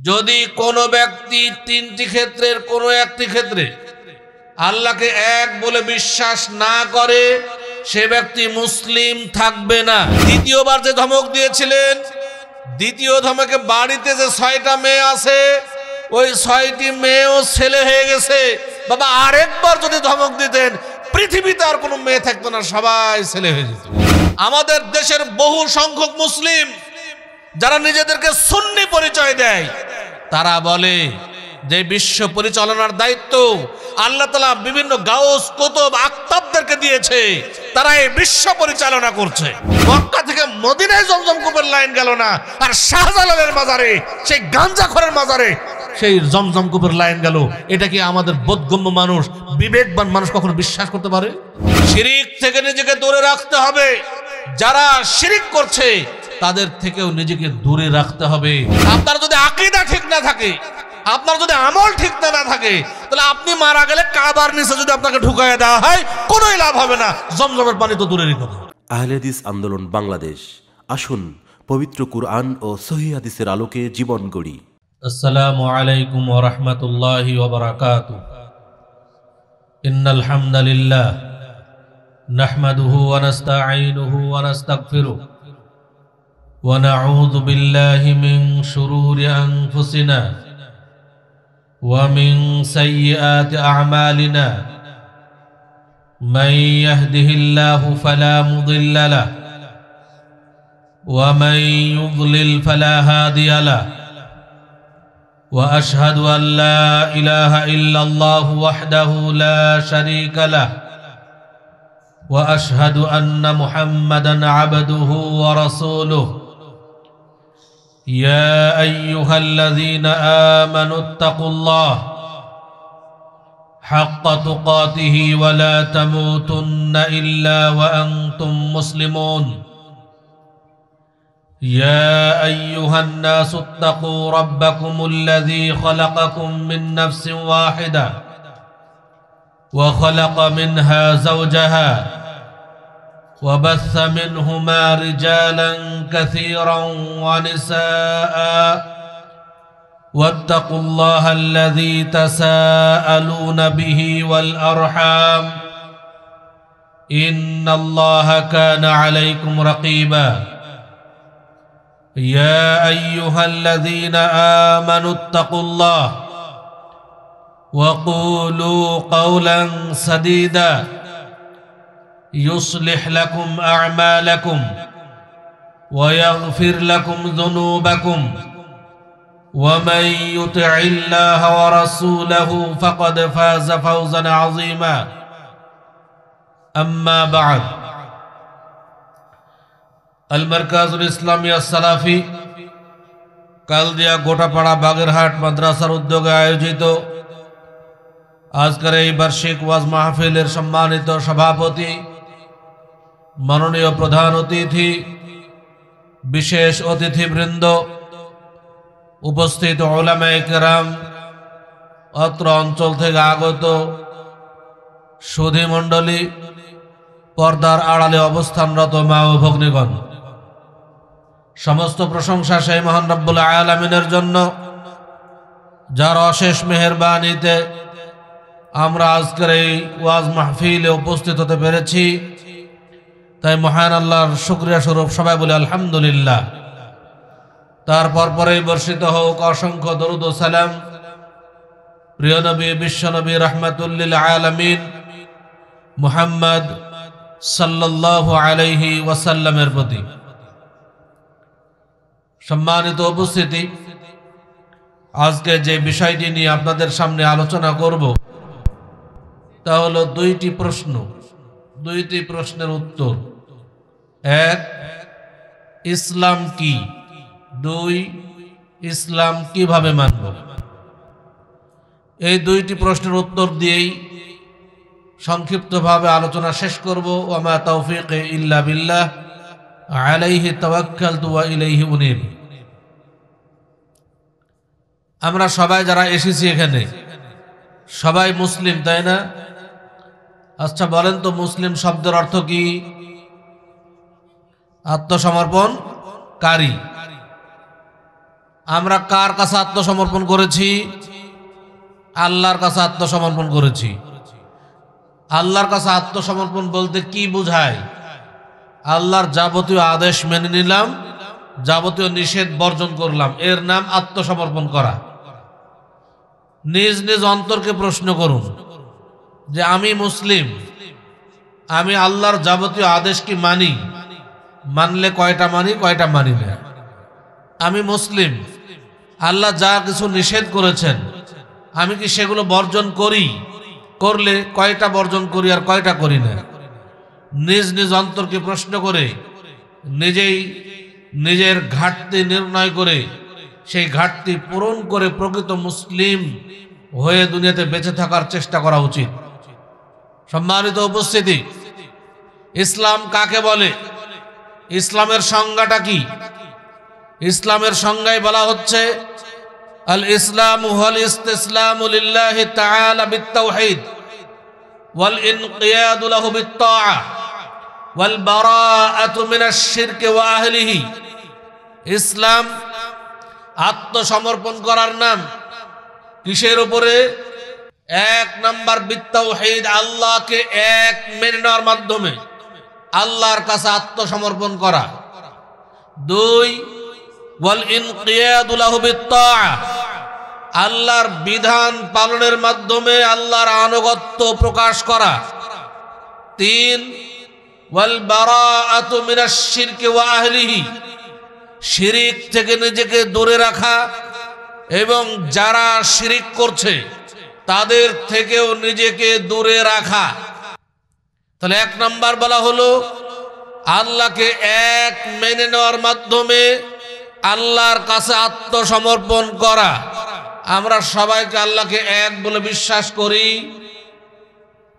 যদি কোনো ব্যক্তি তিনটি ক্ষেত্রের কোনো একটি ক্ষেত্রে আল্লাহকে এক বলে বিশ্বাস না করে, সে ব্যক্তি মুসলিম থাকবে না। দ্বিতীয়বার যে ধমক দিয়েছিলেন, দ্বিতীয় ধমকে বাড়িতে যে 6টা মেয়ে আছে, ওই 6টি মেয়েও ছেলে হয়ে গেছে। বাবা, আরেকবার যদি ধমক দিতেন, পৃথিবীতে আর কোনো মেয়ে থাকতো না, সবাই ছেলে হয়ে যেত। আমাদের দেশের বহু সংখ্যক মুসলিম যারা নিজেদেরকে সুন্নি পরিচয় দেয়, তারা বলে যে বিশ্ব পরিচালনার দায়িত্ব আল্লাহ তাআলা বিভিন্ন গাউস, কুতুব, আকতাবদেরকে দিয়েছে, তারা এই বিশ্ব পরিচালনা করছে। মক্কা থেকে মদিনায় জমজম কূপের লাইন গেল না, আর শাহজালালের মাজারে, সেই গাঞ্জাখোরের মাজারে সেই জমজম কূপের লাইন গেল। এটা কি আমাদের বোধগম্য মানুষ, বিবেকবান মানুষ কখনো বিশ্বাস করতে পারে? শিরিক থেকে নিজেকে দূরে রাখতে হবে। যারা শিরিক করছে তাদের থেকেও নিজেকে দূরে রাখতে হবে। আপনার যদি আকীদা ঠিক না থাকে, আপনার যদি আমল ঠিক না থাকে, তাহলে আপনি মারা গেলে কাবার নিচে যদি আপনাকে ঢুকাইয়া দেওয়া হয়, কোনোই লাভ হবে না। জমজমের পানি তো দূরেরই কথা। আহলে হাদিস আন্দোলন বাংলাদেশ, আসুন পবিত্র কুরআন ও সহিহ হাদিসের আলোকে জীবন গড়ি। আসসালামু আলাইকুম ওয়া রাহমাতুল্লাহি ওয়া বারাকাতুহু। ইন্নাল হামদালিল্লাহ নাহমাদুহু ওয়া নাস্তাঈনুহু ওয়া নাস্তাগফিরুহু ওয়া নাউযু বিল্লাহি মিন শুরুরি আনফুসিনা ওয়া মিন সাইয়্যাতি আ'মালিনা। মান ইয়াহদিহিল্লাহু ফালা মুদিল্লা লাহু ওয়া মান ইউদ্লিল ফালা হাদিয়া লাহু। وأشهد أن لا إله إلا الله وحده لا شريك له وأشهد أن محمدا عبده ورسوله. يا أيها الذين آمنوا اتقوا الله حق تقاته ولا تموتن إلا وأنتم مسلمون. يا أيها الناس اتقوا ربكم الذي خلقكم من نفس واحدة وخلق منها زوجها وبث منهما رجالا كثيرا ونساء واتقوا الله الذي تساءلون به والأرحام إن الله كان عليكم رقيبا. يا أيها الذين آمنوا اتقوا الله وقولوا قولا سديدا يصلح لكم أعمالكم ويغفر لكم ذنوبكم ومن يطع الله ورسوله فقد فاز فوزا عظيما. أما بعد، আল মারকাজুল ইসলামিয়া সালাফি কালদিয়া গোটাপাড়া বাগেরহাট মাদ্রাসার উদ্যোগে আয়োজিত আজকের এই বার্ষিক ওয়াজ মাহফিলের সম্মানিত সভাপতি, মাননীয় প্রধান অতিথি, বিশেষ অতিথিবৃন্দ, উপস্থিত উলামায়ে কেরাম, অত্র অঞ্চল থেকে আগত সুধী মণ্ডলী, পর্দার আড়ালে অবস্থানরত মা ও ভগ্নীগণ, সমস্ত প্রশংসা সেই মহান রব্বুল আলামিনের জন্য, যার অশেষ মেহেরবানিতে আমরা আজকের এই ওয়াজ মাহফিলে উপস্থিত হতে পেরেছি। তাই মহান আল্লাহর শুকরিয়া স্বরূপ সবাই বলি আলহামদুলিল্লাহ। তারপর পরেই বর্ষিত হোক অসংখ্য দরুদ ও সালাম প্রিয় নবী, বিশ্বনবী, রাহমাতুল আলামিন মুহাম্মদ সাল্লাল্লাহু আলাইহি ওয়াসাল্লামের প্রতি। সম্মানিত উপস্থিতি, আজকে যে বিষয়টি নিয়ে আপনাদের সামনে আলোচনা করব তা হলো দুইটি প্রশ্নের উত্তর। এক, ইসলাম কি? দুই, ইসলাম কিভাবে মানব? এই দুইটি প্রশ্নের উত্তর দিয়েই সংক্ষিপ্তভাবে আলোচনা শেষ করব। ওয়া মা তাওফীকি ইল্লা বিল্লাহ আলাইহি তাওয়াক্কালতু ওয়া ইলাইহি উনীব। আমরা সবাই যারা এসেছি এখানে সবাই মুসলিম, তাই না? আচ্ছা বলেন তো, মুসলিম শব্দের অর্থ কি? আত্মসমর্পণকারী। আমরা কার কাছে আত্মসমর্পণ করেছি? আল্লাহর কাছে আত্মসমর্পণ করেছি। আল্লাহর কাছে আত্মসমর্পণ বলতে কি বোঝায়? আল্লাহর যাবতীয় আদেশ মেনে নিলাম, যাবতীয় নিষেধ বর্জন করলাম, এর নাম আত্মসমর্পণ করা। নিজ নিজ অন্তরকে প্রশ্ন করুন যে আমি মুসলিম, আমি আল্লাহর যাবতীয় আদেশ কি মানি? মানলে কয়টা মানি, কয়টা মানি না? আমি মুসলিম, আল্লাহ যা কিছু নিষেধ করেছেন আমি কি সেগুলো বর্জন করি? করলে কয়টা বর্জন করি আর কয়টা করি না? নিজ নিজ অন্তরকে প্রশ্ন করে নিজেই নিজের ঘাটতি নির্ণয় করে সেই ঘাটতি পূরণ করে প্রকৃত মুসলিম হয়ে দুনিয়াতে বেঁচে থাকার চেষ্টা করা উচিত। সম্মানিত উপস্থিতি, ইসলাম কাকে বলে? ইসলামের সংজ্ঞাটা কি? ইসলামের সংজ্ঞায় বলা হচ্ছে আল ইসলামু হুয়াল ইসতিসলামু লিল্লাহি তাআলা বিত-তাওহীদ ওয়াল ইনকিয়াদু লাহু বিত-তাআহ ওয়াল বারাআতু মিনাশ শিরক ওয়া আহলিহি। ইসলাম আত্মসমর্পণ করার নাম। কিসের উপরে? এক নাম্বার বিত-তাওহীদ, আল্লাহকে এক মেনে নেওয়ার মাধ্যমে আল্লাহর কাছে আত্মসমর্পণ করা। দুই, ওয়াল ইনকিয়াদু লাহু বিত-তাআহ, আল্লাহর বিধান পালনের মাধ্যমে আল্লাহর আনুগত্য প্রকাশ করা। তিন, ওয়াল বারাআতু মিনাশ শিরক ওয়া আহলিহি, শিরিক থেকে নিজেকে দূরে রাখা এবং যারা শিরিক করছে তাদের থেকেও নিজেকে দূরে রাখা। তাহলে এক নাম্বার বলা হলো আল্লাহকে এক মেনে নেওয়ার মাধ্যমে আল্লাহর কাছে আত্মসমর্পণ করা। আমরা সবাইকে আল্লাহকে এক বলে বিশ্বাস করি?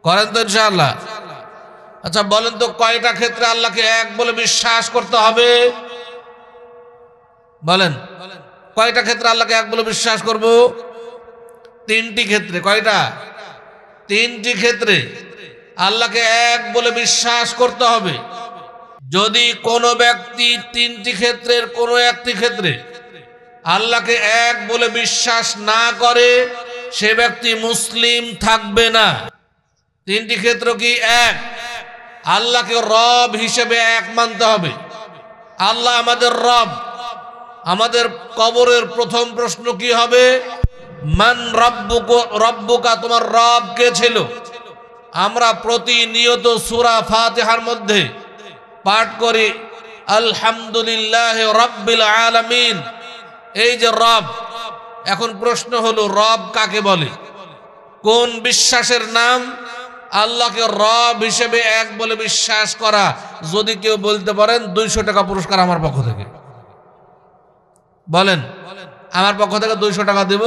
করেন তো ইনশাআল্লাহ? আচ্ছা বলেন তো কয়টা ক্ষেত্রে আল্লাহকে এক বলে বিশ্বাস করতে হবে? বলেন কয়টা ক্ষেত্রে আল্লাহকে এক বলে বিশ্বাস করব? তিনটি ক্ষেত্রে। কয়টা? তিনটি ক্ষেত্রে আল্লাহকে এক বলে বিশ্বাস করতে হবে। যদি কোনো ব্যক্তি তিনটি ক্ষেত্রের কোনো একটি ক্ষেত্রে আল্লাহকে এক বলে বিশ্বাস না করে সে ব্যক্তি মুসলিম থাকবে না। তিনটি ক্ষেত্র কি? এক, আল্লাহকে রব হিসেবে এক মানতে হবে। আল্লাহ আমাদের রব। আমাদের কবরের প্রথম প্রশ্ন কি হবে? মান রব্বুকা, তোমার রব কে ছিল? আমরা প্রতিনিয়ত সূরা ফাতিহার মধ্যে পাঠ করি আলহামদুলিল্লাহি রাব্বিল আলামিন। এই যে রব, এখন প্রশ্ন হলো রব কাকে বলে? কোন বিশ্বাসের নাম? আল্লাহকে রব হিসেবে এক বলে বিশ্বাস করা। যদি কেউ বলতে পারেন 200 টাকা পুরস্কার আমার পক্ষ থেকে। বলেন, আমার পক্ষ থেকে 200 টাকা দেব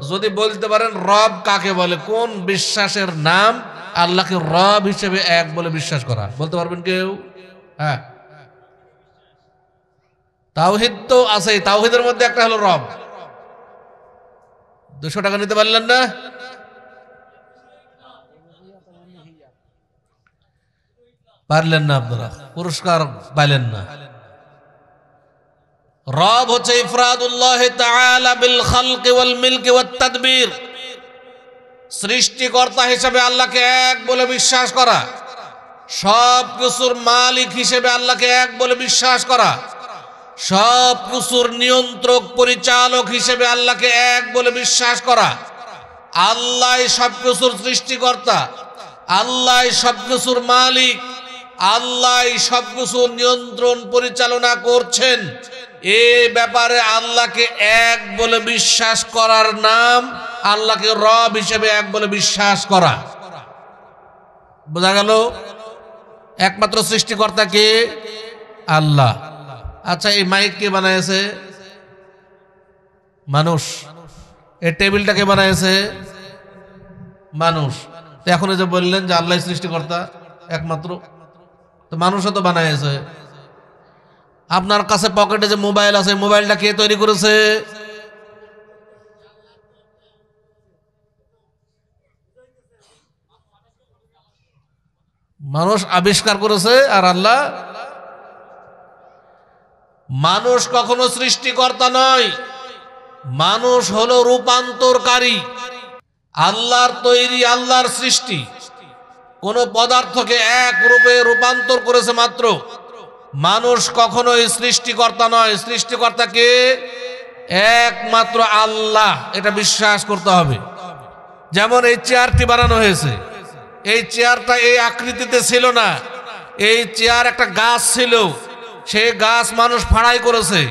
যদি বলতে পারেন রব কাকে বলে, কোন বিশ্বাসের নাম আল্লাহকে রব হিসেবে এক বলে বিশ্বাস করা। বলতে পারবেন কেউ? হ্যাঁ, তাওহীদ তো আছে, তাওহীদের মধ্যে একটা হলো রব। 200 টাকা নিতে পারলেন না? পারলেন না, আপনারা পুরস্কার পাইলেন না। রব হচ্ছে ইফরাদুল্লাহ তাআলা বিল খালক ওয়াল মিলক ওয়াত তাদবীর, সৃষ্টিকর্তা হিসেবে আল্লাহকে এক বলে বিশ্বাস করা, সব কিছুর মালিক হিসেবে আল্লাহকে এক বলে বিশ্বাস করা, সব কিছুর নিয়ন্ত্রক পরিচালক হিসেবে আল্লাহকে এক বলে বিশ্বাস করা। আল্লাহ সব কিছুর সৃষ্টিকর্তা, আল্লাহ সব কিছুর মালিক, আল্লাহ সব কিছু নিয়ন্ত্রণ পরিচালনা করছেন। এই ব্যাপারে আল্লাহকে এক বলে বিশ্বাস করার নাম আল্লাহকে রব হিসেবে এক বলে বিশ্বাস করা। বোঝা গেল? একমাত্র সৃষ্টিকর্তা কে? আল্লাহ। আচ্ছা, এই মাইক কে বানাইছে? মানুষ। এই টেবিলটা কে বানাইছে? মানুষ। এখন এই যে বললেন যে আল্লাহ সৃষ্টিকর্তা একমাত্র, তো মানুষও তো বানাইছে। আপনার কাছে পকেটে যে মোবাইল আছে, মোবাইলটা কে তৈরি করেছে? মানুষ আবিষ্কার করেছে। আর আল্লাহ? মানুষ কখনো সৃষ্টিকর্তা নয়। মানুষ হলো রূপান্তরকারী, আল্লাহর তৈরি, আল্লাহর সৃষ্টি। কোন পদার্থকে এক রূপে রূপান্তর করেছে মাত্র। মানুষ কখনোই সৃষ্টিকর্তা নয়। সৃষ্টিকর্তা কে? একমাত্র আল্লাহ। এটা বিশ্বাস করতে হবে। যেমন এই চেয়ারটি বানানো হয়েছে, এই চেয়ারটা এই আকৃতিতে ছিল না। এই চেয়ার একটা গাছ ছিল, সেই গাছ মানুষ ফাড়াই করেছে।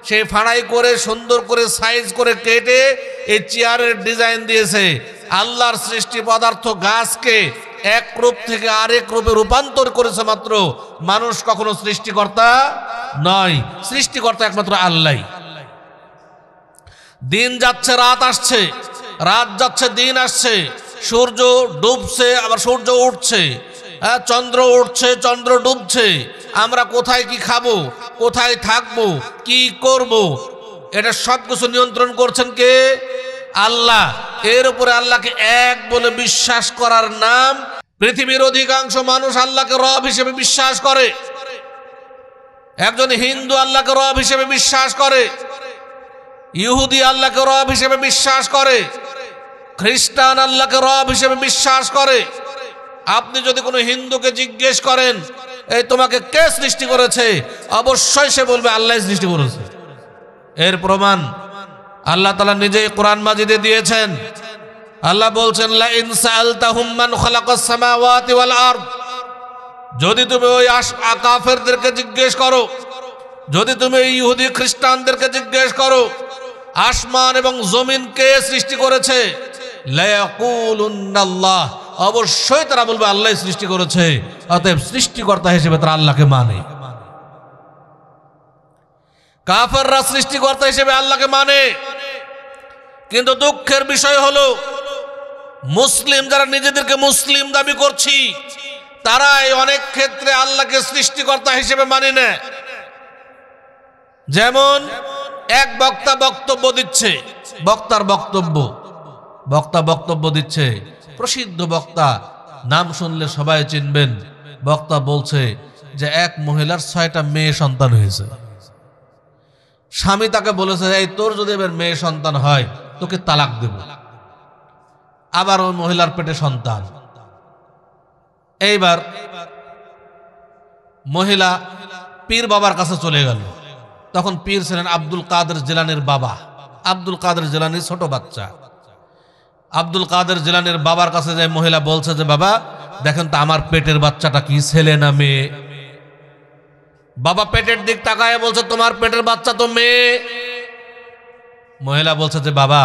সেই ফাড়াই করে সুন্দর করে সাইজ করে কেটে এই চেয়ারের ডিজাইন দিয়েছে। আল্লাহর সৃষ্টি পদার্থ গাছকে এক রূপ থেকে আরেক রূপে রূপান্তর করেছে মাত্র। মানুষ কখনো সৃষ্টিকর্তা নয়। সৃষ্টিকর্তা একমাত্র আল্লাহ। দিন যাচ্ছে রাত আসছে, রাত যাচ্ছে দিন আসছে, সূর্য ডুবছে আবার সূর্য উঠছে, চন্দ্র উঠছে চন্দ্র ডুবছে। আমরা কোথায় কি খাবো, কোথায় থাকবো, কি করব, এটা সবকিছু নিয়ন্ত্রণ করছেন কে? আল্লাহ। এর উপরে আল্লাহকে এক বলে বিশ্বাস করার নাম। পৃথিবীর অধিকাংশ মানুষ আল্লাহকে রব হিসেবে বিশ্বাস করে। একজন হিন্দু আল্লাহকে রব হিসেবে বিশ্বাস করে, ইহুদি আল্লাহকে রব হিসেবে বিশ্বাস করে, খ্রিস্টান আল্লাহকে রব হিসেবে বিশ্বাস করে। আপনি যদি কোনো হিন্দুকে জিজ্ঞেস করেন এই তোমাকে কে সৃষ্টি করেছে, অবশ্যই সে বলবে আল্লাহ সৃষ্টি করেছে। এর প্রমাণ আল্লাহ তাআলা নিজেই কোরআন মাজিদে দিয়েছেন। আল্লাহ বলছেন লা ইন সাআলতাহুম মান খালাকাস সামাওয়াতি ওয়াল আরদ, যদি তুমি ওই কাফেরদেরকে জিজ্ঞেস করো, যদি তুমি ইহুদি খ্রিস্টানদেরকে জিজ্ঞেস করো আসমান এবং জমিন কে সৃষ্টি করেছে, লা ইয়াকুলুন্নাল্লাহ, অবশ্যই তারা বলবে আল্লাহ সৃষ্টি করেছে। অতএব সৃষ্টিকর্তা হিসেবে তারা আল্লাহকে মানে। কাফেররা সৃষ্টিকর্তা হিসেবে আল্লাহকে মানে। কিন্তু দুঃখের বিষয় হলো মুসলিম যারা নিজেদেরকে মুসলিম দাবি করছি, তারাই অনেক ক্ষেত্রে আল্লাহকে সৃষ্টিকর্তা হিসেবে মানে না। যেমন এক বক্তা বক্তব্য দিচ্ছে, বক্তা বক্তব্য দিচ্ছে, প্রসিদ্ধ বক্তা, নাম শুনলে সবাই চিনবেন। বক্তা বলছে যে এক মহিলার 6টা মেয়ে সন্তান হয়েছে। স্বামী তাকে বলেছে এই তোর যদি এবার মেয়ে সন্তান হয় তোকে তালাক দেব। আবার ওই মহিলার পেটে সন্তান। এইবার মহিলা পীর বাবার কাছে চলে গেল। তখন পীর ছিলেন আব্দুল কাদের জিলানীর বাবা। আব্দুল কাদের জিলানীর ছোট বাচ্চা। আব্দুল কাদের জিলানীর বাবার কাছে যায় মহিলা, বলছে যে বাবা দেখেন তো আমার পেটের বাচ্চাটা কি ছেলে না মেয়ে। বাবা পেটের দিক তাকায় বলছে তোমার পেটের বাচ্চা তো মেয়ে। মহিলা বলছে যে বাবা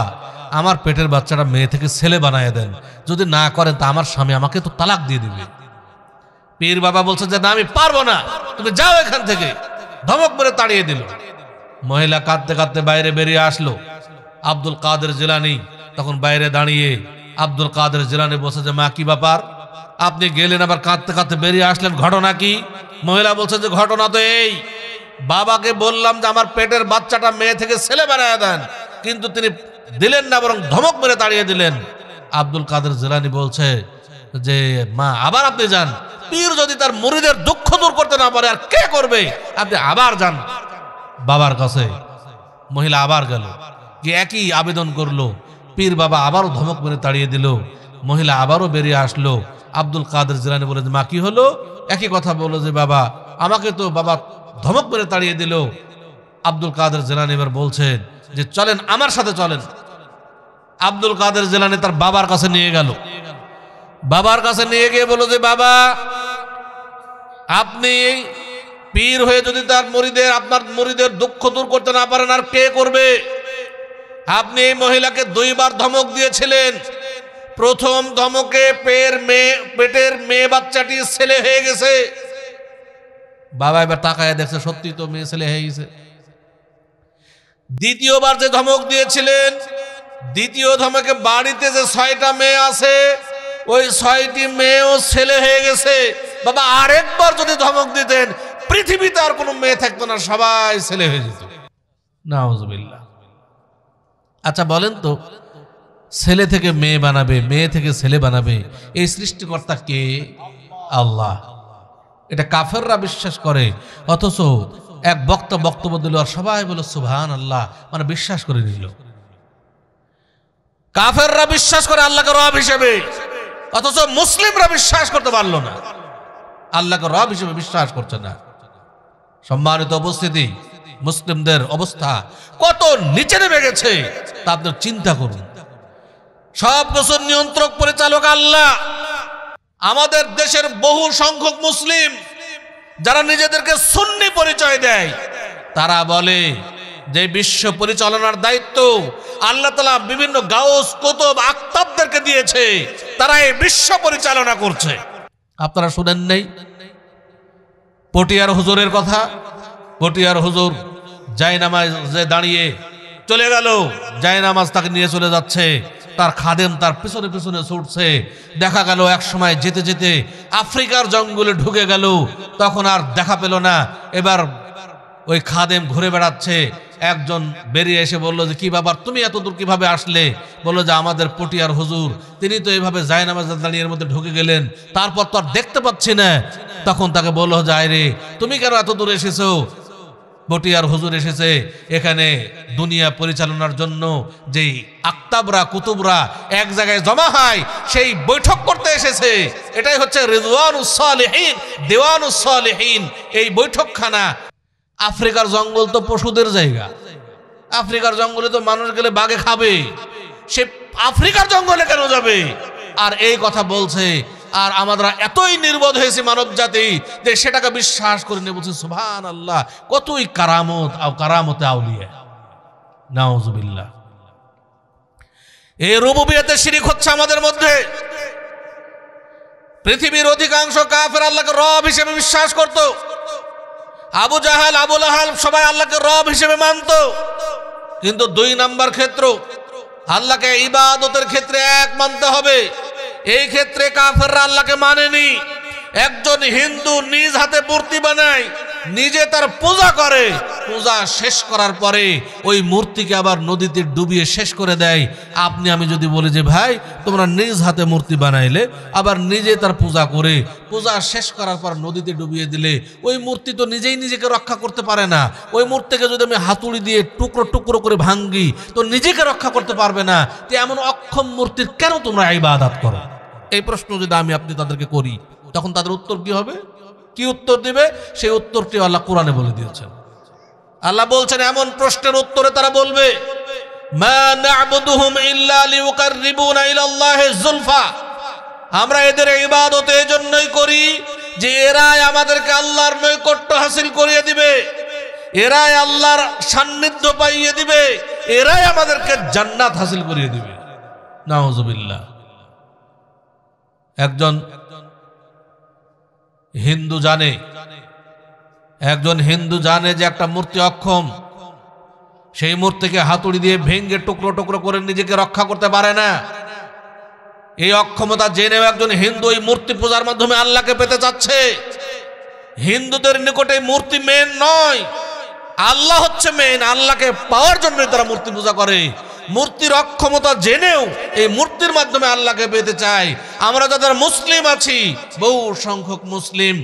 আমার পেটের বাচ্চাটা মেয়ে থেকে ছেলে বানায় দেন, যদি না করেন তা আমার স্বামী আমাকে তো তালাক দিয়ে দিবে। পীর বাবা বলছে যে না আমি পারবো না, তুমি যাও এখান থেকে। ধমক মেরে তাড়িয়ে দিল। মহিলা কাঁদতে কাঁদতে বাইরে বেরিয়ে আসলো। আব্দুল কাদের জিলানী তখন বাইরে দাঁড়িয়ে। আব্দুল কাদের জিলানী বলছে যে মা কি ব্যাপার, আপনি গেলেন আবার কাঁদতে কাঁদতে বেরিয়ে আসলেন, ঘটনা কি? মহিলা বলছে যে ঘটনা তো এই, বাবাকে বললাম যে আমার পেটের বাচ্চাটা মেয়ে থেকে ছেলে বানায় দেন, কিন্তু তিনি দিলেন না, বরং ধমক মেরে তাড়িয়ে দিলেন। আব্দুল কাদের জিলানী বলছে যে মা আবার আপনি যান, পীর যদি তার মুরিদের দুঃখ দূর করতে না পারে আর কে করবে, আপনি আবার যান বাবার কাছে। মহিলা আবার গেল, গিয়ে একই আবেদন করলো। পীর বাবা আবারও ধমক মেরে তাড়িয়ে দিল। মহিলা আবারও বেরিয়ে আসলো। আব্দুল কাদের জিলানী বলে মা কি হলো? একই কথা বললো যে বাবা আমাকে তো বাবা ধমক মেরে তাড়িয়ে দিল। আব্দুল কাদের জিলানী এবার বলছেন যে চলেন আমার সাথে চলেন। আব্দুল কাদের জিলানী তার বাবার কাছে নিয়ে গেল। বাবার কাছে নিয়ে গিয়ে বলল যে বাবা আপনি পীর হয়ে যদি তার মুরিদের, আপনার মুরিদের দুঃখ দূর করতে না পারেন আর কে করবে? আপনি এই মহিলাকে 2 বার ধমক দিয়েছিলেন। প্রথম ধমকে পেটের মেয়ে বাচ্চাটি ছেলে হয়ে গেছে। বাবা এবার তাকায় দেখছে সত্যি তো মেয়ে ছেলে হয়ে গেছে। দ্বিতীয়বার যে ধমক দিয়েছিলেন, দ্বিতীয় ধমকে বাড়িতে যে 6টা মেয়ে আছে ওই 6টি মেয়েও ছেলে হয়ে গেছে। বাবা আরেকবার যদি ধমক দিতেন পৃথিবীতে আর কোনো মেয়ে থাকতো না, সবাই ছেলে হয়ে যেত। নাউজুবিল্লাহ। আচ্ছা বলেন তো, ছেলে থেকে মেয়ে বানাবে, মেয়ে থেকে ছেলে বানাবে, এই সৃষ্টিকর্তা কে? আল্লাহ। এটা কাফেররা বিশ্বাস করে, অথচ এক বক্তা বক্তব্য দিল আর সবাই বলল সুবহানাল্লাহ, মানে বিশ্বাস করে নিল। কাফেররা বিশ্বাস করে আল্লাহকে রব হিসেবে, অথচ মুসলিমরা বিশ্বাস করতে পারলো না, আল্লাহকে রব হিসেবে বিশ্বাস করছে না। সম্মানিত উপস্থিতি, মুসলিমদের অবস্থা কত নিচে নেমে গেছে তা আপনার চিন্তা করুন। সব কিছুর নিয়ন্ত্রক পরিচালক আল্লাহ। আমাদের দেশের বহু সংখ্যক মুসলিম যারা নিজেদেরকে সুন্নি পরিচয় দেয়, তারা বলে যে বিশ্ব পরিচালনার দায়িত্ব আল্লাহ তাআলা বিভিন্ন গাউস কুতুব আকতাবদেরকে দিয়েছে, তারা এই বিশ্ব পরিচালনা করছে। আপনারা শুনেন নেই পটিয়ার হুজুরের কথা? পটিয়ার হুজুর জায়নামাজে দাঁড়িয়ে চলে গেল, জায়নামাজ তাকে নিয়ে চলে যাচ্ছে, তার খাদেম তার পিছনে পিছনে ছুটছে। দেখা গেল এক সময় যেতে যেতে আফ্রিকার জঙ্গলে ঢুকে গেল, তখন আর দেখা পেল না। এবার ওই খাদেম ঘুরে বেড়াচ্ছে, একজন বেরিয়ে এসে বলল যে কি ব্যাপার, তুমি এত দূর কিভাবে আসলে? বললো যে আমাদের পটিয়ার হুজুর, তিনি তো এইভাবে জায়নামাজে দাঁড়িয়ে এর মধ্যে ঢুকে গেলেন, তারপর তো আর দেখতে পাচ্ছি না। তখন তাকে বললো যায় রে, তুমি কেন এত দূর এসেছো? পটিয়ার হুজুর এসেছে এখানে দুনিয়া পরিচালনার জন্য, যেই আকতাবরা কুতুবরা এক জায়গায় জমা হয় সেই বৈঠক করতে এসেছে। এটাই হচ্ছে রিজওয়ানুস সালিহিন, দিওয়ানুস সালিহিন, এই বৈঠকখানা। আফ্রিকার জঙ্গল তো পশুদের জায়গা, আফ্রিকার জঙ্গলে তো মানুষ গেলে বাঘে খাবে, সে আফ্রিকার জঙ্গলে কেন যাবে? আর এই কথা বলছে। আর আমরা এতই নির্বোধ হয়েছি মানব জাতি যে সেটাকে বিশ্বাস করে নিয়ে বলছি সুবহানাল্লাহ, কতই কারামত কারামতে আউলিয়া, নাউজুবিল্লাহ। এই রুবুবিয়তে শিরক হচ্ছে আমাদের মধ্যে। পৃথিবীর অধিকাংশ কাফের আল্লাহকে রব হিসেবে বিশ্বাস করত। আবু জাহাল, আবু লাহাব সবাই আল্লাহকে রব হিসেবে মানত। কিন্তু 2 নাম্বার ক্ষেত্র, আল্লাহকে ইবাদতের ক্ষেত্রে এক মানতে হবে, এই ক্ষেত্রে কাফেররা আল্লাহকে মানেনি। একজন হিন্দু নিজ হাতে মূর্তি বানায়, নিজে তার পূজা করে, পূজা শেষ করার পরে ওই মূর্তিকে আবার নদীতে ডুবিয়ে শেষ করে দেয়। আপনি আমি যদি বলি যে ভাই তোমরা নিজ হাতে মূর্তি বানাইলে, আবার নিজে তার পূজা করে পূজা শেষ করার পর নদীতে ডুবিয়ে দিলে, ওই মূর্তি তো নিজেই নিজেকে রক্ষা করতে পারে না। ওই মূর্তিকে যদি আমি হাতুড়ি দিয়ে টুকরো টুকরো করে ভাঙ্গি তো নিজেকে রক্ষা করতে পারবে না। তো এমন অক্ষম মূর্তির কেন তোমরা ইবাদত করো? এই প্রশ্ন যদি আমি আপনি তাদেরকে করি, তখন তাদের উত্তর কি হবে? কি উত্তর দিবে? সেই উত্তরটি আল্লাহ কোরআনে বলে দিয়েছেন। আল্লাহ বলছেন এমন প্রশ্নের উত্তরে তারা বলবে মা না'বুদুহুম ইল্লা লিয়ুকাররিবুনা ইলাল্লাহি যুলফা, আমরা এদের ইবাদত এই জন্যই করি যে এরাই আমাদেরকে আল্লাহর নৈকট্য হাসিল করিয়ে দিবে, এরাই আল্লাহর সান্নিধ্য পাইয়ে দিবে, এরাই আমাদেরকে জান্নাত হাসিল করিয়ে দিবে। নাউজুবিল্লাহ। একজন হিন্দু জানে যে একটা মূর্তি অক্ষম, সেই মূর্তিকে হাতুড়ি দিয়ে ভেঙে টুকরো টুকরো করে নিজেকে রক্ষা করতে পারে না। এই অক্ষমতা জেনেও একজন হিন্দু এই মূর্তি পূজার মাধ্যমে আল্লাহকে পেতে চাচ্ছে। হিন্দুদের নিকটে মূর্তি মেন নয়, আল্লাহ হচ্ছে মেন। আল্লাহকে পাওয়ার জন্য তারা মূর্তি পূজা করে। মূর্তির অক্ষমতা জেনেও এই মূর্তির মাধ্যমে আল্লাহকে পেতে চায়। আমরা যাদের মুসলিম আছি, বহু সংখ্যক মুসলিম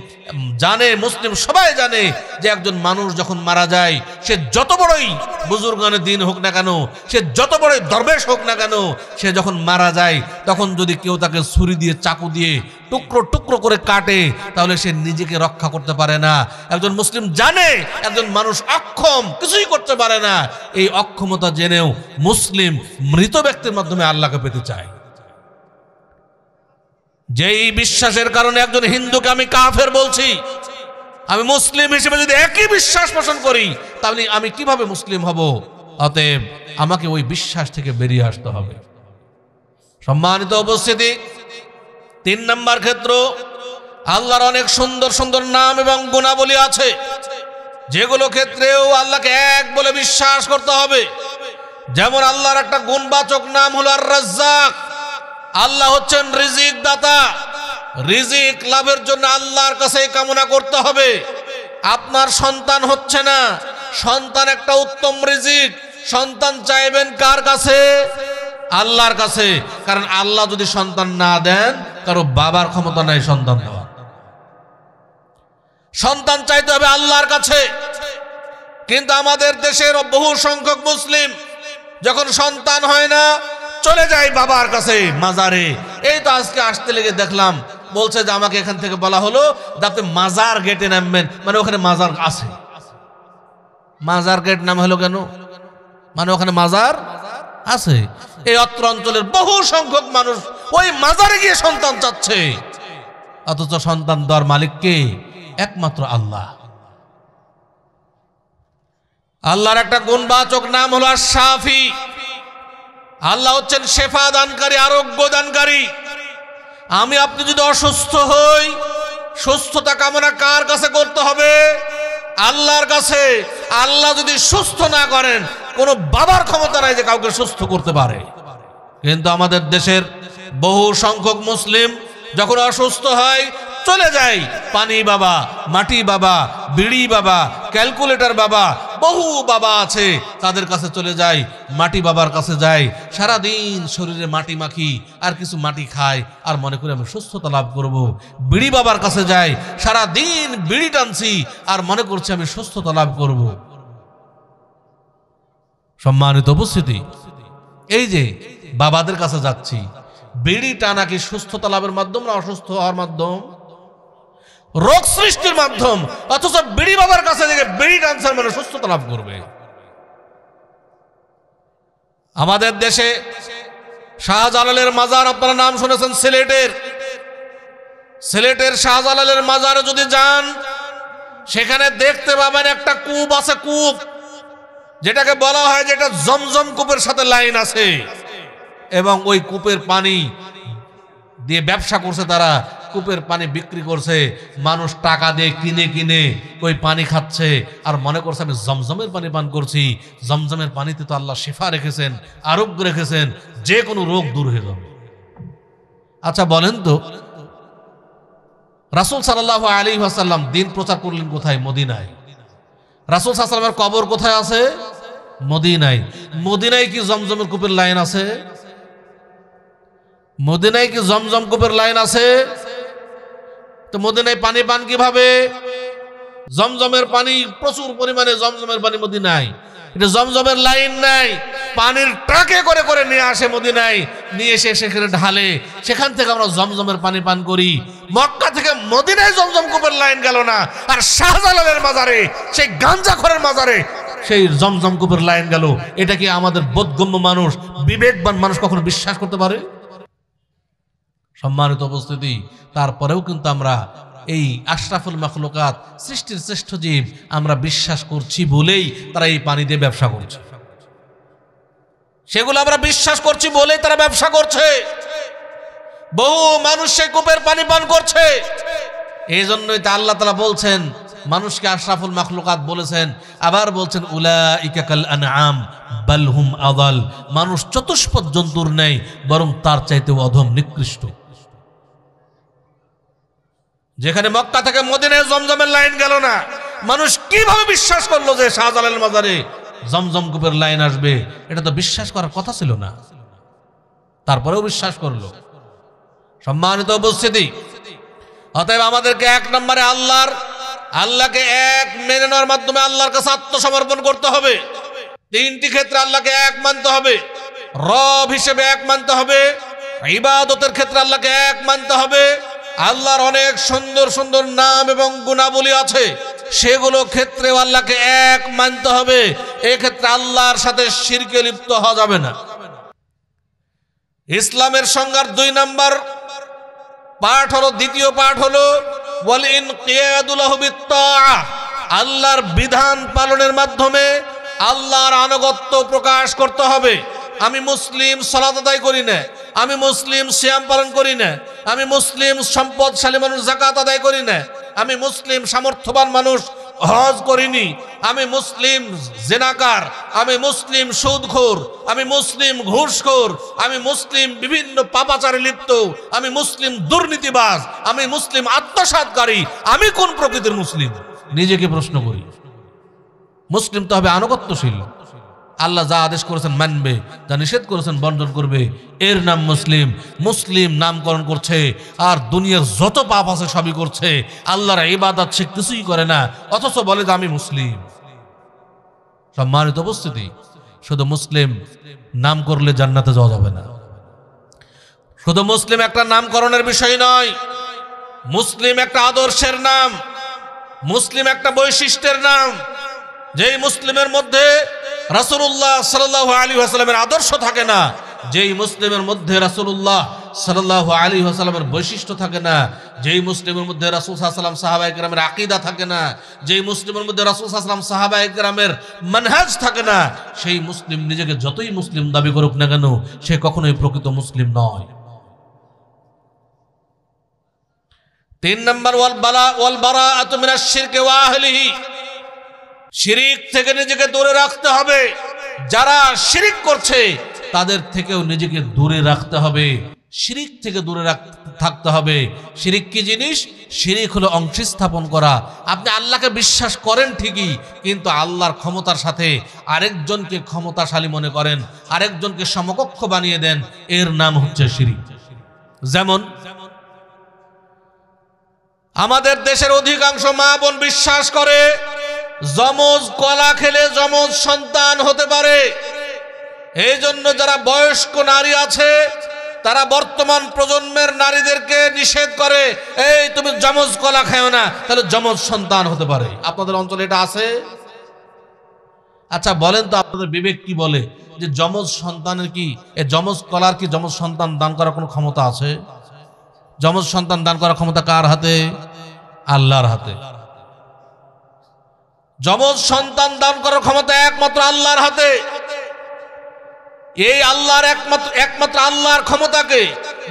জানে, মুসলিম সবাই জানে যে একজন মানুষ যখন মারা যায়, সে যত বড়ই বুজুর্গানে দিন হোক না কেন, সে যত বড়ই দরবেশ হোক না কেন, সে যখন মারা যায় তখন যদি কেউ তাকে ছুরি দিয়ে চাকু দিয়ে টুকরো টুকরো করে কাটে, তাহলে সে নিজেকে রক্ষা করতে পারে না। একজন মুসলিম জানে একজন মানুষ অক্ষম, কিছুই করতে পারে না। এই অক্ষমতা জেনেও মুসলিম মৃত ব্যক্তির মাধ্যমে আল্লাহকে পেতে চায়। যেই বিশ্বাসের কারণে একজন হিন্দুকে আমি কাফের বলছি, আমি মুসলিম হিসেবে যদি একই বিশ্বাস পোষণ করি, তাহলে আমি কিভাবে মুসলিম হব? অতএব আমাকে ওই বিশ্বাস থেকে বেরিয়ে আসতে হবে। সম্মানিত উপস্থিতি, 3 নম্বর ক্ষেত্র, আল্লাহর অনেক সুন্দর সুন্দর নাম এবং গুণাবলী আছে, যেগুলো ক্ষেত্রেও আল্লাহকে এক বলে বিশ্বাস করতে হবে। যেমন আল্লাহর একটা গুণবাচক নাম হলো আর রাজ্জাক। আল্লাহ হচ্ছেন রিজিক দাতা। রিজিক লাভের জন্য আল্লাহর কাছে কামনা করতে হবে। আপনার সন্তান হচ্ছে না, সন্তান একটা উত্তম রিজিক। সন্তান চাইবেন কার কাছে? আল্লাহর কাছে। কারণ আল্লাহ যদি সন্তান না দেন, কারো বাবার ক্ষমতা নাই সন্তান দেওয়া। সন্তান চাইতে হবে আল্লাহর কাছে। কিন্তু আমাদের দেশের বহু সংখ্যক মুসলিম যখন সন্তান হয় না চলে যায় বাবার কাছে মাজারে। এই তো আজকে আসতে লেগে দেখলাম বলছে যে আমাকে এখান থেকে বলা হলো যাতে মাজার গেটে নামবেন, মানে ওখানে মাজার আছে। মাজার গেট নাম হলো কেন? মানে ওখানে মাজার আছে। এই অত্র অঞ্চলের বহু সংখ্যক মানুষ ওই মাজারে গিয়ে সন্তান চাচ্ছে, অথচ সন্তান দেওয়ার মালিক কে? একমাত্র আল্লাহ। আল্লাহর একটা গুণবাচক নাম হলো আশ-শাফি। আল্লাহ হচ্ছেন শেফা দানকারী, আরোগ্য দানকারী। আমি আপনি যদি অসুস্থ হই, সুস্থতা কামনা কার কাছে করতে হবে? আল্লাহর কাছে। আল্লাহ যদি সুস্থ না করেন, কোনো বাবার ক্ষমতা নাই যে কাউকে সুস্থ করতে পারে। কিন্তু আমাদের দেশের বহু সংখ্যক মুসলিম যখন অসুস্থ হয় চলে যায় পানি বাবা, মাটি বাবা, বিড়ি বাবা, ক্যালকুলেটর বাবা, বহু বাবা আছে তাদের কাছে চলে যায়, মাটি বাবার কাছে যায়, সারাদিন শরীরে মাটি মাখি আর কিছু মাটি খায় আর মনে করি আমি সুস্থতা লাভ করব। বিড়ি বাবার কাছে যায়, সারাদিন বিড়ি টানছি আর মনে করছি আমি সুস্থতা লাভ করব। সম্মানিত উপস্থিতি, এই যে বাবাদের কাছে যাচ্ছি, বিড়ি টানা কি সুস্থতা লাভের মাধ্যম না অসুস্থ হওয়ার মাধ্যম? রোগ সৃষ্টির মাধ্যম। অথচ বিড়ি বাবার কাছে থেকে বিড়ি টানসার মানে সুস্থতা লাভ করবে। আমাদের দেশে শাহজালালের মাজার আপনারা নাম শুনেছেন, সিলেটের শাহজালালের মাজারে যদি যান সেখানে দেখতে পাবেন একটা কূপ আছে, কূপ যেটাকে বলা হয় যেটা জমজম কূপের সাথে লাইন আছে, এবং ওই কূপের পানি দিয়ে ব্যবসা করছে তারা, কূপের পানি বিক্রি করছে, মানুষ টাকা দিয়ে কিনে কিনে ওই পানি খাচ্ছে আর মনে করছে আমি জমজমের পানি পান করছি। জমজমের পানিতে তো আল্লাহ শিফা রেখেছেন, আরোগ্য রেখেছেন, যে কোনো রোগ দূর হয়ে যাবে। আচ্ছা বলেন তো, রাসূল সাল্লাল্লাহু আলাইহি ওয়াসাল্লাম দিন প্রচার করলেন কোথায়? মদিনায়। রাসূল সাল্লাল্লাহু আলাইহি ওয়াসাল্লামের কবর কোথায় আছে? মদিনায়। মদিনায় কি জমজমের কূপের লাইন আছে? মদিনায় কি জমজম কূপের লাইন আছে? তো মদিনায় পানি পান কিভাবে? জমজমের পানি প্রচুর পরিমাণে, জমজমের পানি মদিনায়। এটা জমজমের লাইন নাই, পানির ট্রাকে করে করে নিয়ে আসে মদিনায়, নিয়ে এসে সেখানে ঢালে, সেখান থেকে আমরা জমজমের পানি পান করি। মক্কা থেকে মদিনায় জমজম কূপের লাইন গেল না, আর শাহজালালের মাজারে, সেই গাঞ্জাখোরের মাজারে সেই জমজম কূপের লাইন গেল। এটা কি আমাদের বোধগম্য মানুষ, বিবেকবান মানুষ কখনো বিশ্বাস করতে পারে? সম্মানিত উপস্থিতি, তারপরেও কিন্তু আমরা এই আশরাফুল মাখলুকাত, সৃষ্টির শ্রেষ্ঠ জীব, আমরা বিশ্বাস করছি বলেই তারা এই পানি দিয়ে ব্যবসা করছে। সেগুলো আমরা বিশ্বাস করছি বলেই তারা ব্যবসা করছে। বহু মানুষ সেই কূপের পানি পান করছে। এই জন্যই তা আল্লাহ তাআলা বলছেন, মানুষকে আশরাফুল মাখলুকাত বলেছেন, আবার বলছেন উলাইকা কাল আনআম বাল হুম আযাল, মানুষ চতুষ্পদ জন্তুর নেই, বরং তার চাইতেও অধম, নিকৃষ্ট। যেখানে মক্কা থেকে মদিনায় জমজমের লাইন গেল না, মানুষ কিভাবে বিশ্বাস করলো যে শাহজালালের মাজারে জমজম কূপের লাইন আসবে? এটা তো বিশ্বাস করার কথা ছিল না, তারপরেও বিশ্বাস করলো। সম্মানিত উপস্থিতি, অতএব আমাদেরকে এক নম্বরে আল্লাহকে এক মেনে নেওয়ার মাধ্যমে আল্লাহর কাছে আত্মসমর্পণ করতে হবে। তিনটি ক্ষেত্রে আল্লাহকে এক মানতে হবে, রব হিসেবে এক মানতে হবে, ইবাদতের ক্ষেত্রে আল্লাহকে এক মানতে হবে। আল্লাহর অনেক সুন্দর সুন্দর নাম এবং গুণাবলী আছে, সেগুলো ক্ষেত্রেও আল্লাহকে এক মানতে হবে। এক্ষেত্রে আল্লাহর সাথে শিরকে লিপ্ত হওয়া যাবে না। ইসলামের সংজ্ঞার 2 নম্বর পাঠ হলো, দ্বিতীয় পাঠ হলো ওয়াল ইনকিয়াদু লাহু বিত্তাআহ, আল্লাহর বিধান পালনের মাধ্যমে আল্লাহর আনুগত্য প্রকাশ করতে হবে। আমি মুসলিম সালাত আদায় করি না, আমি মুসলিম সিয়াম পালন করি না, আমি মুসলিম সম্পদশালী মানুষ যাকাত আদায় করি না, আমি মুসলিম সামর্থ্যবান মানুষ হজ করিনি, আমি মুসলিম জিনাকার, আমি মুসলিম সুদখোর, আমি মুসলিম ঘুষখোর, আমি মুসলিম বিভিন্ন পাপাচারে লিপ্ত, আমি মুসলিম দুর্নীতিবাজ, আমি মুসলিম আত্মসাৎকারী। আমি কোন প্রকৃতির মুসলিম? নিজেকে প্রশ্ন করি। মুসলিম তো হবে আনুগত্যশীল, আল্লাহ যা আদেশ করেছেন মানবে, যা নিষেধ করেছেন বর্জন করবে, এর নাম মুসলিম। মুসলিম নামকরণ করছে আর দুনিয়ার যত পাপ আছে সবই করছে, আল্লাহর ইবাদত সে কিছুই করে না, অথচ বলে যে আমি মুসলিম। সম্মানিত উপস্থিতি, শুধু মুসলিম নাম করলে জান্নাতে যাওয়া যাবে না। শুধু মুসলিম একটা নামকরণের বিষয় নয়, মুসলিম একটা আদর্শের নাম, মুসলিম একটা বৈশিষ্ট্যের নাম। যেই মুসলিমের মধ্যে রাসূলুল্লাহ সাল্লাল্লাহু আলাইহি ওয়াসাল্লামের আদর্শ থাকে না, যেই মুসলিমের মধ্যে রাসূলুল্লাহ সাল্লাল্লাহু আলাইহি ওয়াসাল্লামের বৈশিষ্ট্য থাকে না, যেই মুসলিমের মধ্যে রাসূল সাল্লাল্লাহু আলাইহি ওয়াসাল্লাম সাহাবায়ে কেরামের আকীদা থাকে না, যেই মুসলিমের মধ্যে রাসূল সাল্লাল্লাহু আলাইহি ওয়াসাল্লাম সাহাবায়ে কেরামের মানহাজ থাকে না, সেই মুসলিম নিজেকে যতই মুসলিম দাবি করুক না কেন, সে কখনোই প্রকৃত মুসলিম নয়। 3 নম্বর ওয়াল বারাআতু মিনাশ শিরকি ওয়া আহলিহি, শিরিক থেকে নিজেকে দূরে রাখতে হবে। যারা শিরিক করছে তাদের থেকেও নিজেকে দূরে রাখতে হবে, শিরিক থেকে দূরে থাকতে হবে। শিরিক কি জিনিস? শিরিক হলো অংশ স্থাপন করা। আপনি আল্লাহকে বিশ্বাস করেন ঠিকই, কিন্তু আল্লাহর ক্ষমতার সাথে আরেকজনকে ক্ষমতাশালী মনে করেন, আরেকজনকে সমকক্ষ বানিয়ে দেন, এর নাম হচ্ছে শিরিক। যেমন আমাদের দেশের অধিকাংশ মা বোন বিশ্বাস করে যমজ কলা খেলে যমজ সন্তান হতে পারে। এই জন্য যারা বয়স্ক নারী আছে তারা বর্তমান প্রজন্মের নারীদেরকে নিষেধ করে, এই তুমি যমজ কলা খাও না, তাহলে যমজ সন্তান হতে পারে। আপনাদের অঞ্চলে এটা আছে? আচ্ছা বলেন তো, আপনাদের বিবেক কি বলে যে যমজ সন্তানের কি, এই যমজ কলার কি যমজ সন্তান দান করার কোনো ক্ষমতা আছে? যমজ সন্তান দান করার ক্ষমতা কার হাতে? আল্লাহর হাতে। যমজ সন্তান দান করার ক্ষমতা একমাত্র আল্লাহর হাতে। এই আল্লাহর একমাত্র আল্লাহর ক্ষমতাকে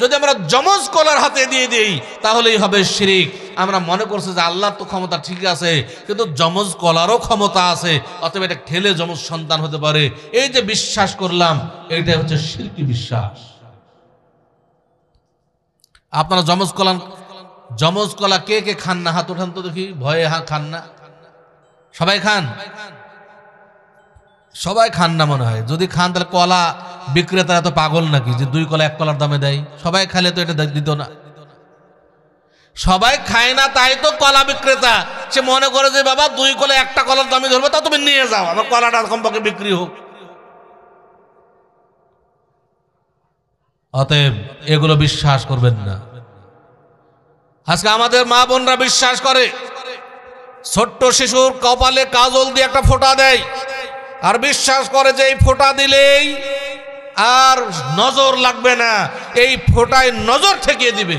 যদি আমরা যমজ কলার হাতে দিয়ে দিই তাহলেই হবে শিরিক। আমরা মনে করছি যে আল্লাহর তো ক্ষমতা ঠিক আছে, কিন্তু যমজ কলারও ক্ষমতা আছে, অতএব এটা খেলে যমজ সন্তান হতে পারে। এই যে বিশ্বাস করলাম, এইটা হচ্ছে শিরকি বিশ্বাস। আপনারা যমজ কলা কে কে খান না? হাত ওঠান তো দেখি। ভয়ে খান না? সবাই খান? সবাই খান না মনে হয়। যদি খান তাহলে কলা বিক্রেতারা এত পাগল নাকি যে 2 কলা 1 কলার দামে দেয়? সবাই খাইলে তো এটা দিত না। সবাই খায় না তাই তো কলা বিক্রেতা সে মনে করে যে বাবা 2 কলা 1টা কলার দামে ধরবে, তা তুমি নিয়ে যাও, আমার কলাটা কমপক্ষে বিক্রি হোক। অতএব এগুলো বিশ্বাস করবেন না। আজকে আমাদের মা বোনরা বিশ্বাস করে ছোট্ট শিশুর কপালে কাজল দিয়ে একটা ফোঁটা দেয়, আর বিশ্বাস করে যে এই ফোঁটা দিলেই আর নজর লাগবে না, এই ফোঁটায় নজর ঠেকিয়ে দিবে।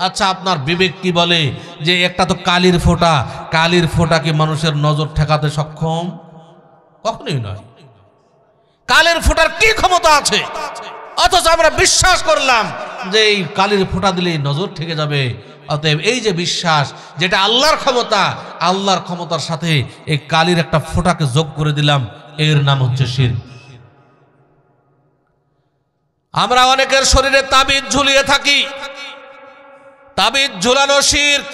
আচ্ছা আপনার বিবেক কি বলে যে একটা তো কালির ফোঁটা, কালির ফোঁটা কি মানুষের নজর ঠেকাতে সক্ষম? কখনোই নয়। কালির ফোঁটার কি ক্ষমতা আছে? অথচ আমরা বিশ্বাস করলাম যে এই কালির ফোঁটা দিলেই নজর ঠেকে যাবে। অতএব এই যে বিশ্বাস, যেটা আল্লাহর ক্ষমতা, আল্লাহর ক্ষমতার সাথে এই কালির একটা ফোঁটাকে যোগ করে দিলাম, এর নাম হচ্ছে শিরক। আমরা অনেকের শরীরে তাবিজ ঝুলিয়ে থাকি, তাবিজ ঝুলানো শিরক।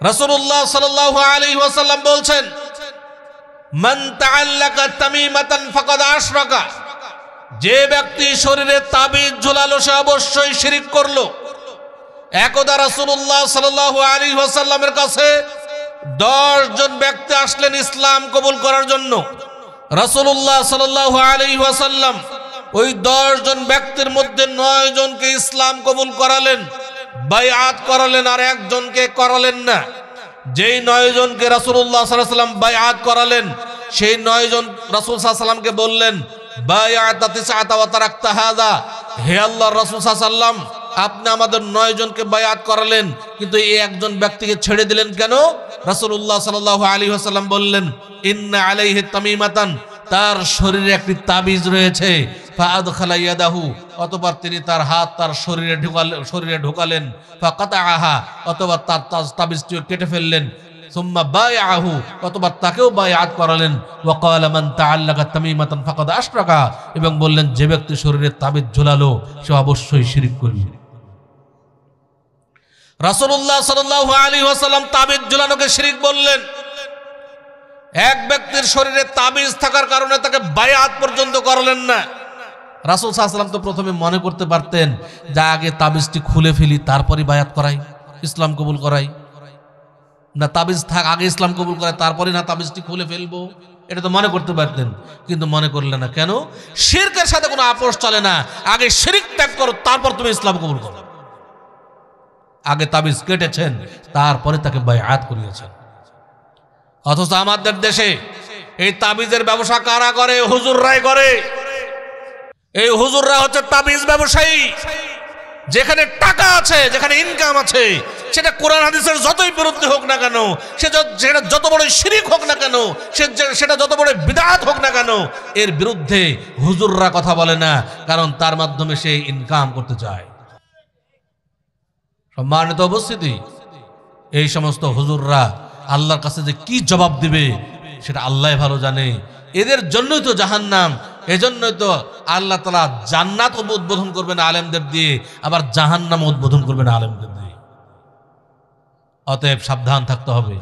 রাসূলুল্লাহ সাল্লাল্লাহু আলাইহি ওয়াসাল্লাম বলছেন, মান তাআল্লাকা তামিমাতান ফাকাদ আশরাকা, যে ব্যক্তি শরীরে তাবিজ ঝুলালো সে অবশ্যই শিরক করলো। একদা রাসূলুল্লাহ সাল্লাল্লাহু আলাইহি ওয়াসাল্লামের কাছে 10 জন ব্যক্তি আসলেন ইসলাম কবুল করার জন্য। রাসূলুল্লাহ সাল্লাল্লাহু আলাইহি ওয়াসাল্লাম ওই 10 জন ব্যক্তির মধ্যে 9 জনকে ইসলাম কবুল করালেন, বাইআত করালেন, আর একজনকে করালেন না। যেই 9 জনকে রাসূলুল্লাহ সাল্লাল্লাহু আলাইহি ওয়াসাল্লাম বাইআত করালেন, সেই 9 জন রাসূল সাল্লাল্লাহু আলাইহি ওয়াসাল্লামকে বললেন, বাইআতা তিসআতা ওয়া তারাকতা হাযা, হে আল্লাহর রাসূল সাল্লাল্লাহু আলাইহি ওয়াসাল্লাম, আপনি আমাদের 9 জনকে বায়াত করালেন, কিন্তু এই একজন ব্যক্তিকে ছেড়ে দিলেন কেন? রাসূলুল্লাহ সাল্লাল্লাহু আলাইহি ওয়াসাল্লাম বললেন, ইন্না আলাইহি তামিমাতান, তার শরীরে একটি তাবিজ রয়েছে। ফাআদখালা ইয়াদাহু, অতঃপর তিনি তার হাত তার শরীরে ঢোকালেন। ফাকাতাআহা, অতঃপর তার তাবিজটি কেটে ফেললেন। সুম্মা বায়াহু, অতঃপর তাকেও বায়াত করালেন। ওয়া ক্বালা মান তাআল্লাকা তামিমাতান ফাকাদ আশরাকা, এবং বললেন যে ব্যক্তি শরীরে তাবিজ ঝুলালো সে অবশ্যই শিরক করবে। রাসূলুল্লাহ সাল্লাল্লাহু আলাইহি ওয়াসাল্লাম তাবিজ ঝুলানোকে শিরক বললেন। এক ব্যক্তির শরীরে তাবিজ থাকার কারণে তাকে বায়াত পর্যন্ত করালেন না। রাসূল সাল্লাল্লাহু আলাইহি ওয়াসাল্লাম তো প্রথমে মনে করতে পারতেন যে আগে তাবিজটি খুলে ফেলি, তারপরে বায়াত করাই, ইসলাম কবুল করাই, না তাবিজ থাক আগে ইসলাম কবুল করাই, তারপরে না তাবিজটি খুলে ফেলবো। এটা তো মনে করতে পারতেন, কিন্তু মনে করলেন না। কেন? শিরকের সাথে কোনো আপোষ চলে না। আগে শিরক ত্যাগ করো, তারপর তুমি ইসলাম কবুল করো। আগে তাবিজ কেটেছেন, তারপরে তাকে বায়আত করিয়েছেন। অথচ আমাদের দেশে এই তাবিজের ব্যবসা কারা করে? হুজুররাই করে। এই হুজুররা হচ্ছে তাবিজ ব্যবসায়ী। যেখানে টাকা আছে, যেখানে ইনকাম আছে, সেটা কোরআন হাদিসের যতই বিরুদ্ধে হোক না কেন, সেটা যত বড় শিরক হোক না কেন, সেটা যত বড় বিদআত হোক না কেন, এর বিরুদ্ধে হুজুররা কথা বলে না, কারণ তার মাধ্যমে সে ইনকাম করতে চায়। সম্মানিত উপস্থিতি, এই সমস্ত হুজুররা আল্লাহর কাছে যে কি জবাব দিবে সেটা আল্লাহ ভালো জানে। এদের জন্যই তো জাহান্নাম, এজন্যই তো আল্লাহ তাআলা জান্নাত উদ্বোধন করবেন আলেমদের দিয়ে, আবার জাহান্নাম উদ্বোধন করবেন আলেমদের দিয়ে। অতএব সাবধান থাকতে হবে।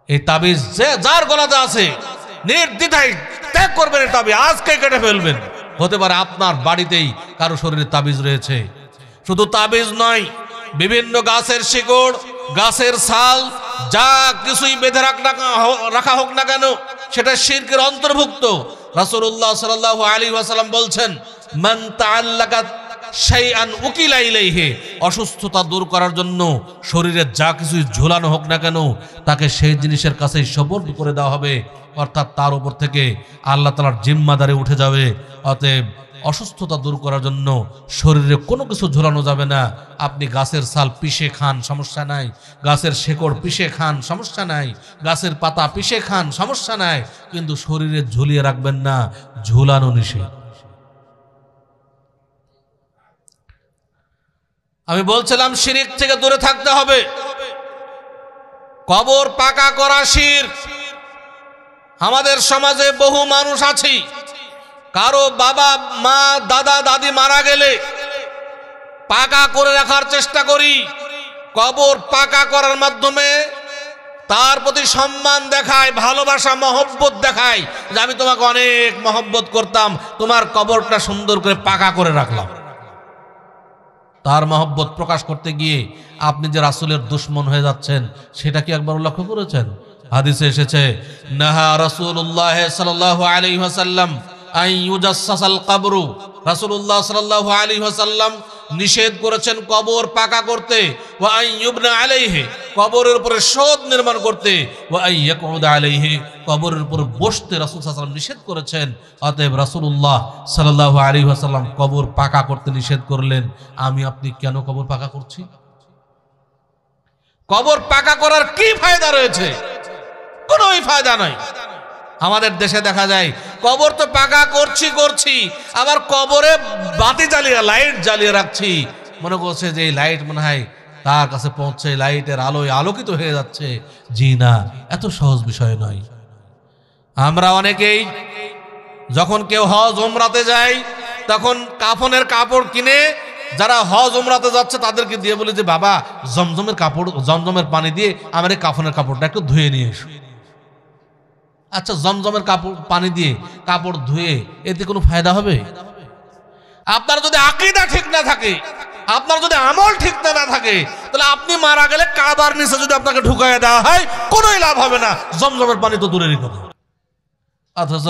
এই তাবিজ যে যার গলাতে আছে নির্দ্বিধায় ত্যাগ করবেন। এই তাবিজ আজকে কেটে ফেলবেন। হতে পারে আপনার বাড়িতেই কারো শরীরে তাবিজ রয়েছে। শুধু তাবিজ নয়, বিভিন্ন গাছের শিকড়, গাছের ছাল, যা কিছুই বেঁধে রাখা হোক না কেন, সেটা শিরকের অন্তর্ভুক্ত। রাসূলুল্লাহ সাল্লাল্লাহু আলাইহি ওয়াসাল্লাম বলছেন, মান তাআল্লাকা শাইআন উকিলা ইলাইহি, অসুস্থতা দূর করার জন্য শরীরে যা কিছুই ঝোলানো হোক না কেন, তাকে সেই জিনিসের কাছেই সুপর্দ করে দেওয়া হবে, অর্থাৎ তার উপর থেকে আল্লাহ তাআলার জিম্মাদারি উঠে যাবে। অতএব অসুস্থতা দূর করার জন্য শরীরে কোনো কিছু ঝোলানো যাবে না। আপনি গাছের ছাল পিষে খান, সমস্যা নাই। গাছের শেকড় পিষে খান, সমস্যা নাই। গাছের পাতা পিষে খান, সমস্যা নাই, কিন্তু শরীরে ঝুলিয়ে রাখবেন না, ঝুলানো নিষেধ। আমি বলছিলাম শিরক থেকে দূরে থাকতে হবে। কবর পাকা করা শিরক। আমাদের সমাজে বহু মানুষ আছে, কারো বাবা মা দাদা দাদি মারা গেলে পাকা করে রাখার চেষ্টা করি। কবর পাকা করার মাধ্যমে তার প্রতি সম্মান দেখায়, ভালোবাসা মহব্বত দেখায়, যে আমি তোমাকে অনেক মহব্বত করতাম, তোমার কবরটা সুন্দর করে পাকা করে রাখলাম। তার মহব্বত প্রকাশ করতে গিয়ে আপনি যে রাসূলের দুশমন হয়ে যাচ্ছেন, সেটা কি একবার লক্ষ্য করেছেন? হাদিসে এসেছে, নাহা রাসূলুল্লাহ সাল্লাল্লাহু আলাইহি ওয়াসাল্লাম আন ইউজাসসাসাল কবরু। রাসূলুল্লাহ সাল্লাল্লাহু আলাইহি ওয়াসাল্লাম নিষেধ করেছেন কবর পাকা করতে, ওয়া আন ইউবনা আলাইহি, কবরের উপরে সৌধ নির্মাণ করতে, ওয়া আন ইয়াকুদা আলাইহি, কবরের উপর বসতে রাসূল সাল্লাল্লাহু আলাইহি ওয়াসাল্লাম নিষেধ করেছেন। অতএব রাসূলুল্লাহ সাল্লাল্লাহু আলাইহি ওয়াসাল্লাম কবর পাকা করতে নিষেধ করলেন। আমি আপনি কেন কবর পাকা করছি? কবর পাকা করার কি ফায়দা রয়েছে? কোনোই ফায়দা নাই। আমাদের দেশে দেখা যায় কবর তো পাকা করছি, আবার কবরে বাতি জ্বালিয়ে, লাইট জ্বালিয়ে রাখছি। মনে করছে যে এই লাইট মনে হয় তার কাছে পৌঁছে, লাইটের আলোয় আলোকিত হয়ে যাচ্ছে। জি না, এত সহজ বিষয় নয়। আমরা অনেকেই যখন কেউ হজ উমরাতে যায়, তখন কাফনের কাপড় কিনে যারা হজ উমরাতে যাচ্ছে তাদেরকে দিয়ে বলে যে বাবা জমজমের কাপড়, জমজমের পানি দিয়ে আমার এই কাফনের কাপড়টা একটু ধুয়ে নিয়ে এসো। আচ্ছা, জমজমের কাপড় পানি দিয়ে কাপড় ধুয়ে এতে কোনো ফায়দা হবে? আপনার যদি আকীদা ঠিক না থাকে, আপনার যদি আমল ঠিক না থাকে, তাহলে আপনি মারা গেলে কাবার নিচে যদি আপনাকে ঢুকাইয়া দেওয়া হয়, কোনোই লাভ হবে না। জমজমের পানি তো দূরেরই কথা। অথচ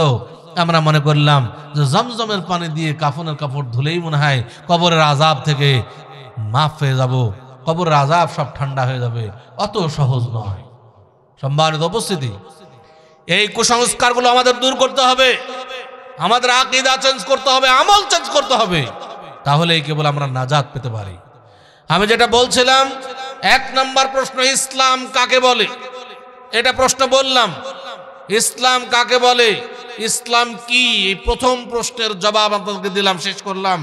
আমরা মনে করলাম যে জমজমের পানি দিয়ে কাফনের কাপড় ধুলেই মনে হয় কবরের আযাব থেকে মাফ হয়ে যাব, কবরের আযাব সব ঠান্ডা হয়ে যাবে। অত সহজ নয়। সম্মানিত উপস্থিতি, এই কুসংস্কারগুলো আমাদের দূর করতে হবে। আমাদের আকীদা চেঞ্জ করতে হবে, আমল চেঞ্জ করতে হবে, তাহলেই কেবল আমরা নাজাত পেতে পারি। আমি যেটা বলছিলাম, 1 নম্বর প্রশ্ন, ইসলাম কাকে বলে? এটা প্রশ্ন বললাম, ইসলাম কাকে বলে, ইসলাম কি? এই প্রথম প্রশ্নের জবাব আপনাদেরকে দিলাম, শেষ করলাম।